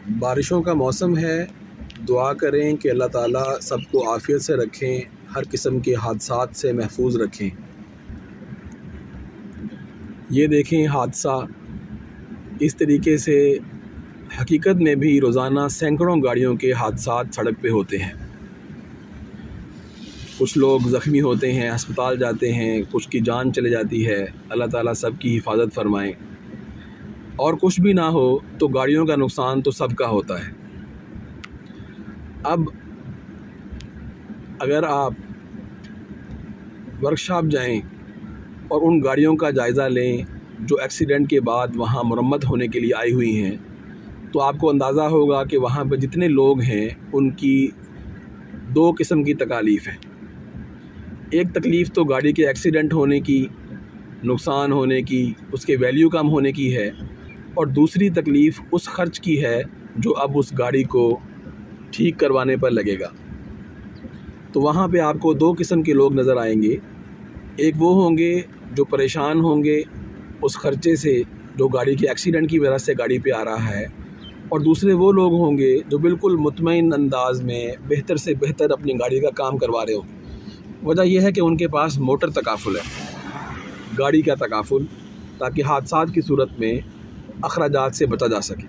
بارشوں کا موسم ہے، دعا کریں کہ اللہ تعالیٰ سب کو عافیت سے رکھیں، ہر قسم کے حادثات سے محفوظ رکھیں۔ یہ دیکھیں حادثہ اس طریقے سے حقیقت میں بھی روزانہ سینکڑوں گاڑیوں کے حادثات سڑک پہ ہوتے ہیں۔ کچھ لوگ زخمی ہوتے ہیں، ہسپتال جاتے ہیں، کچھ کی جان چلے جاتی ہے، اللہ تعالیٰ سب کی حفاظت فرمائیں۔ اور کچھ بھی نہ ہو تو گاڑیوں کا نقصان تو سب کا ہوتا ہے۔ اب اگر آپ ورکشاپ جائیں اور ان گاڑیوں کا جائزہ لیں جو ایکسیڈنٹ کے بعد وہاں مرمت ہونے کے لیے آئی ہوئی ہیں، تو آپ کو اندازہ ہوگا کہ وہاں پہ جتنے لوگ ہیں ان کی دو قسم کی تکالیف ہیں۔ ایک تکلیف تو گاڑی کے ایکسیڈنٹ ہونے کی، نقصان ہونے کی، اس کے ویلیو کم ہونے کی ہے، اور دوسری تکلیف اس خرچ کی ہے جو اب اس گاڑی کو ٹھیک کروانے پر لگے گا۔ تو وہاں پہ آپ کو دو قسم کے لوگ نظر آئیں گے۔ ایک وہ ہوں گے جو پریشان ہوں گے اس خرچے سے جو گاڑی کے ایکسیڈنٹ کی وجہ سے گاڑی پہ آ رہا ہے، اور دوسرے وہ لوگ ہوں گے جو بالکل مطمئن انداز میں بہتر سے بہتر اپنی گاڑی کا کام کروا رہے ہوں گے۔ وجہ یہ ہے کہ ان کے پاس موٹر تکافل ہے، گاڑی کا تکافل، تاکہ حادثات کی صورت میں اخراجات سے بچا جا سکے۔